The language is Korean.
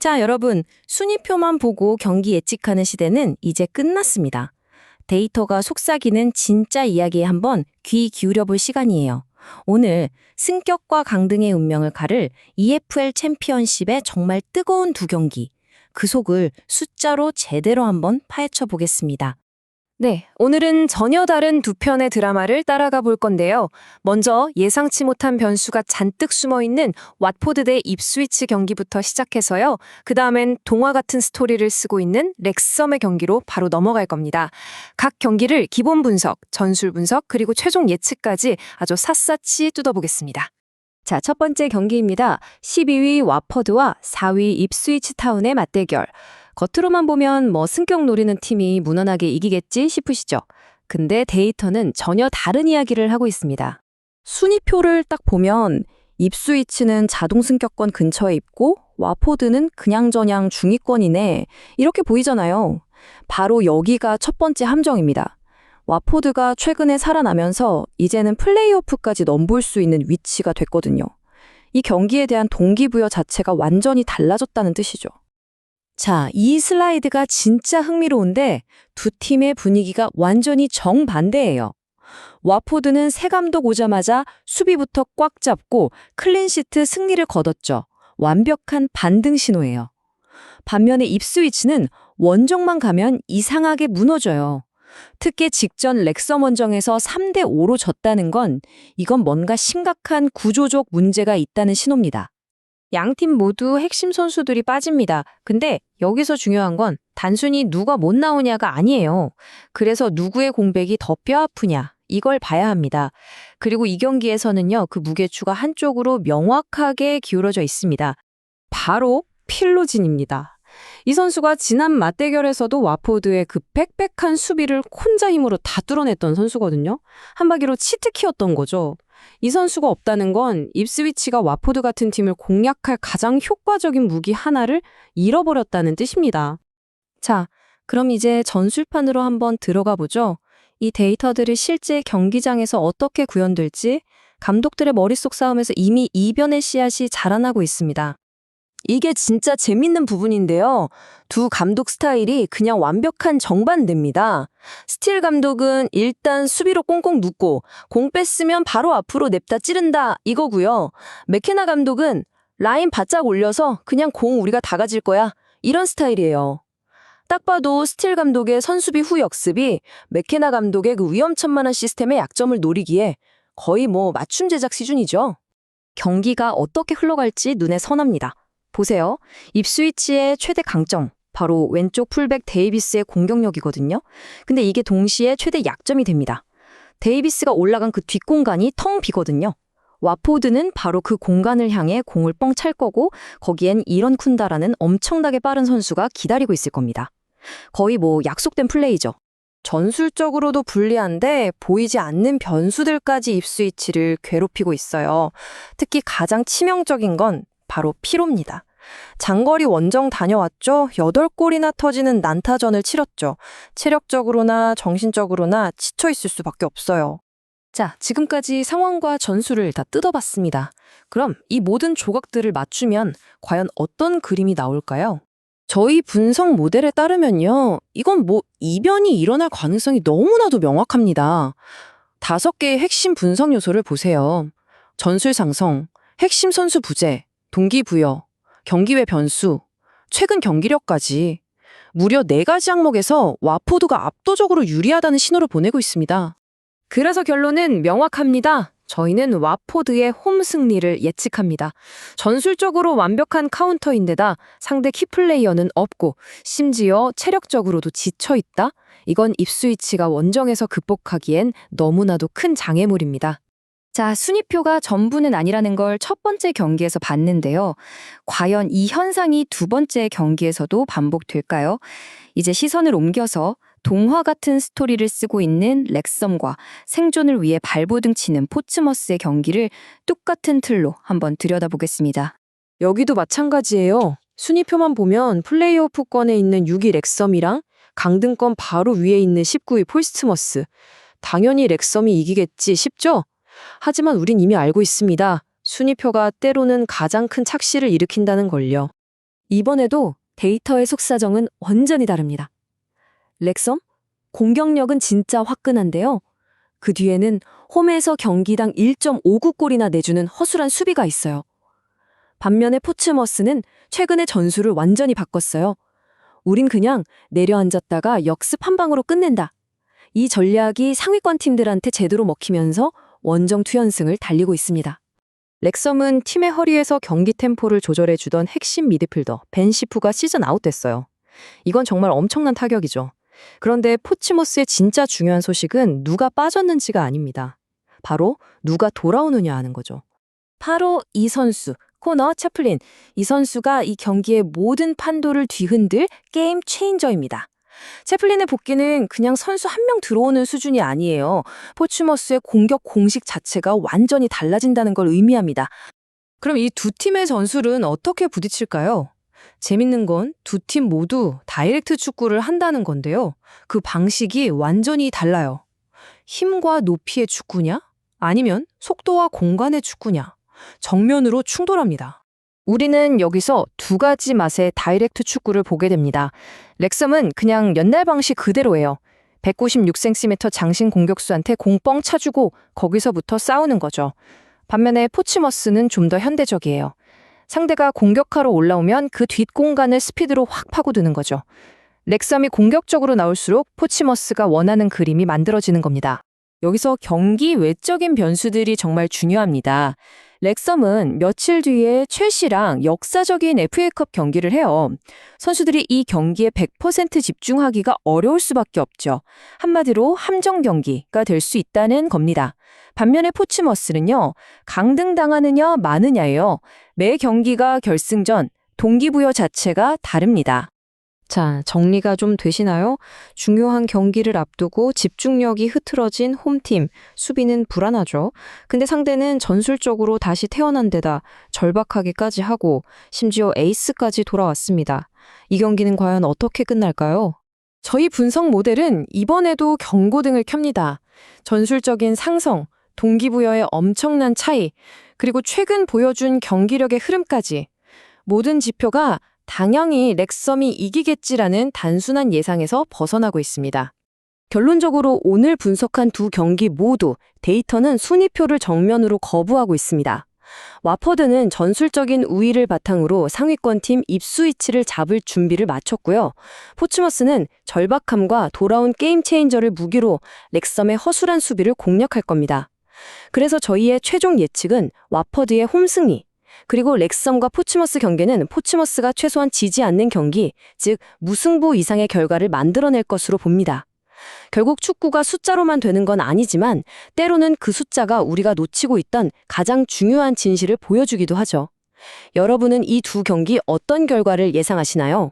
자, 여러분, 순위표만 보고 경기 예측하는 시대는 이제 끝났습니다. 데이터가 속삭이는 진짜 이야기에 한번 귀 기울여 볼 시간이에요. 오늘 승격과 강등의 운명을 가를 EFL 챔피언십의 정말 뜨거운 두 경기, 그 속을 숫자로 제대로 한번 파헤쳐 보겠습니다. 네, 오늘은 전혀 다른 두 편의 드라마를 따라가 볼 건데요. 먼저 예상치 못한 변수가 잔뜩 숨어있는 왓포드 대 입스위치 경기부터 시작해서요. 그 다음엔 동화 같은 스토리를 쓰고 있는 렉섬의 경기로 바로 넘어갈 겁니다. 각 경기를 기본 분석, 전술 분석, 그리고 최종 예측까지 아주 샅샅이 뜯어보겠습니다. 자, 첫 번째 경기입니다. 12위 와퍼드와 4위 입스위치 타운의 맞대결. 겉으로만 보면 승격 노리는 팀이 무난하게 이기겠지 싶으시죠? 근데 데이터는 전혀 다른 이야기를 하고 있습니다. 순위표를 딱 보면 입스위치는 자동 승격권 근처에 있고 와포드는 그냥저냥 중위권이네, 이렇게 보이잖아요. 바로 여기가 첫 번째 함정입니다. 와포드가 최근에 살아나면서 이제는 플레이오프까지 넘볼 수 있는 위치가 됐거든요. 이 경기에 대한 동기부여 자체가 완전히 달라졌다는 뜻이죠. 자, 이 슬라이드가 진짜 흥미로운데 두 팀의 분위기가 완전히 정반대예요. 와포드는 새 감독 오자마자 수비부터 꽉 잡고 클린시트 승리를 거뒀죠. 완벽한 반등 신호예요. 반면에 입스위치는 원정만 가면 이상하게 무너져요. 특히 직전 렉섬 원정에서 3대5로 졌다는 건 이건 뭔가 심각한 구조적 문제가 있다는 신호입니다. 양팀 모두 핵심 선수들이 빠집니다. 근데 여기서 중요한 건 단순히 누가 못 나오냐가 아니에요. 그래서 누구의 공백이 더 뼈아프냐, 이걸 봐야 합니다. 그리고 이 경기에서는요, 그 무게추가 한쪽으로 명확하게 기울어져 있습니다. 바로 필로진입니다. 이 선수가 지난 맞대결에서도 와포드의 그 빽빽한 수비를 혼자 힘으로 다 뚫어냈던 선수거든요. 한마디로 치트키였던 거죠. 이 선수가 없다는 건 입스위치가 와포드 같은 팀을 공략할 가장 효과적인 무기 하나를 잃어버렸다는 뜻입니다. 자, 그럼 이제 전술판으로 한번 들어가 보죠. 이 데이터들이 실제 경기장에서 어떻게 구현될지 감독들의 머릿속 싸움에서 이미 이변의 씨앗이 자라나고 있습니다. 이게 진짜 재밌는 부분인데요. 두 감독 스타일이 그냥 완벽한 정반대입니다. 스틸 감독은 일단 수비로 꽁꽁 눕고 공 뺐으면 바로 앞으로 냅다 찌른다, 이거고요. 맥케나 감독은 라인 바짝 올려서 그냥 공 우리가 다 가질 거야, 이런 스타일이에요. 딱 봐도 스틸 감독의 선수비 후 역습이 맥케나 감독의 그 위험천만한 시스템의 약점을 노리기에 거의 맞춤 제작 수준이죠. 경기가 어떻게 흘러갈지 눈에 선합니다. 보세요. 입스위치의 최대 강점, 바로 왼쪽 풀백 데이비스의 공격력이거든요. 근데 이게 동시에 최대 약점이 됩니다. 데이비스가 올라간 그 뒷공간이 텅 비거든요. 와포드는 바로 그 공간을 향해 공을 뻥 찰 거고 거기엔 이런 쿤다라는 엄청나게 빠른 선수가 기다리고 있을 겁니다. 거의 약속된 플레이죠. 전술적으로도 불리한데 보이지 않는 변수들까지 입스위치를 괴롭히고 있어요. 특히 가장 치명적인 건 바로 피로입니다. 장거리 원정 다녀왔죠. 8골이나 터지는 난타전을 치렀죠. 체력적으로나 정신적으로나 지쳐있을 수밖에 없어요. 자, 지금까지 상황과 전술을 다 뜯어봤습니다. 그럼 이 모든 조각들을 맞추면 과연 어떤 그림이 나올까요? 저희 분석 모델에 따르면요, 이건 이변이 일어날 가능성이 너무나도 명확합니다. 5개의 핵심 분석 요소를 보세요. 전술 상성, 핵심 선수 부재, 동기부여, 경기 외 변수, 최근 경기력까지 무려 4가지 항목에서 와포드가 압도적으로 유리하다는 신호를 보내고 있습니다. 그래서 결론은 명확합니다. 저희는 와포드의 홈 승리를 예측합니다. 전술적으로 완벽한 카운터인데다 상대 키플레이어는 없고 심지어 체력적으로도 지쳐있다? 이건 입스위치가 원정에서 극복하기엔 너무나도 큰 장애물입니다. 자, 순위표가 전부는 아니라는 걸 첫 번째 경기에서 봤는데요. 과연 이 현상이 두 번째 경기에서도 반복될까요? 이제 시선을 옮겨서 동화 같은 스토리를 쓰고 있는 렉섬과 생존을 위해 발버둥 치는 포츠머스의 경기를 똑같은 틀로 한번 들여다보겠습니다. 여기도 마찬가지예요. 순위표만 보면 플레이오프권에 있는 6위 렉섬이랑 강등권 바로 위에 있는 19위 폴스트머스. 당연히 렉섬이 이기겠지 싶죠? 하지만 우린 이미 알고 있습니다. 순위표가 때로는 가장 큰 착시를 일으킨다는 걸요. 이번에도 데이터의 속사정은 완전히 다릅니다. 렉섬? 공격력은 진짜 화끈한데요. 그 뒤에는 홈에서 경기당 1.59골이나 내주는 허술한 수비가 있어요. 반면에 포츠머스는 최근에 전술을 완전히 바꿨어요. 우린 그냥 내려앉았다가 역습 한 방으로 끝낸다. 이 전략이 상위권 팀들한테 제대로 먹히면서 원정 투연승을 달리고 있습니다. 렉섬은 팀의 허리에서 경기 템포를 조절해주던 핵심 미드필더 벤 시프가 시즌 아웃됐어요. 이건 정말 엄청난 타격이죠. 그런데 포츠머스의 진짜 중요한 소식은 누가 빠졌는지가 아닙니다. 바로 누가 돌아오느냐 하는 거죠. 바로 이 선수, 코너 채플린. 이 선수가 이 경기의 모든 판도를 뒤흔들 게임 체인저입니다. 채플린의 복귀는 그냥 선수 한 명 들어오는 수준이 아니에요. 포츠머스의 공격 공식 자체가 완전히 달라진다는 걸 의미합니다. 그럼 이 두 팀의 전술은 어떻게 부딪힐까요? 재밌는 건 두 팀 모두 다이렉트 축구를 한다는 건데요. 그 방식이 완전히 달라요. 힘과 높이의 축구냐? 아니면 속도와 공간의 축구냐? 정면으로 충돌합니다. 우리는 여기서 두 가지 맛의 다이렉트 축구를 보게 됩니다. 렉섬은 그냥 옛날 방식 그대로예요. 196cm 장신 공격수한테 공 뻥 차주고 거기서부터 싸우는 거죠. 반면에 포츠머스는 좀 더 현대적이에요. 상대가 공격하러 올라오면 그 뒷공간을 스피드로 확 파고드는 거죠. 렉섬이 공격적으로 나올수록 포츠머스가 원하는 그림이 만들어지는 겁니다. 여기서 경기 외적인 변수들이 정말 중요합니다. 렉섬은 며칠 뒤에 첼시랑 역사적인 FA컵 경기를 해요. 선수들이 이 경기에 100% 집중하기가 어려울 수밖에 없죠. 한마디로 함정 경기가 될 수 있다는 겁니다. 반면에 포츠머스는요, 강등당하느냐 마느냐예요. 매 경기가 결승전, 동기부여 자체가 다릅니다. 자, 정리가 좀 되시나요? 중요한 경기를 앞두고 집중력이 흐트러진 홈팀, 수비는 불안하죠. 근데 상대는 전술적으로 다시 태어난 데다 절박하기까지 하고 심지어 에이스까지 돌아왔습니다. 이 경기는 과연 어떻게 끝날까요? 저희 분석 모델은 이번에도 경고등을 켭니다. 전술적인 상성, 동기부여의 엄청난 차이, 그리고 최근 보여준 경기력의 흐름까지 모든 지표가 당연히 렉섬이 이기겠지라는 단순한 예상에서 벗어나고 있습니다. 결론적으로 오늘 분석한 두 경기 모두 데이터는 순위표를 정면으로 거부하고 있습니다. 와퍼드는 전술적인 우위를 바탕으로 상위권 팀 입스위치를 잡을 준비를 마쳤고요. 포츠머스는 절박함과 돌아온 게임 체인저를 무기로 렉섬의 허술한 수비를 공략할 겁니다. 그래서 저희의 최종 예측은 와퍼드의 홈승리, 그리고 렉섬과 포츠머스 경기는 포츠머스가 최소한 지지 않는 경기, 즉 무승부 이상의 결과를 만들어낼 것으로 봅니다. 결국 축구가 숫자로만 되는 건 아니지만 때로는 그 숫자가 우리가 놓치고 있던 가장 중요한 진실을 보여주기도 하죠. 여러분은 이 두 경기 어떤 결과를 예상하시나요?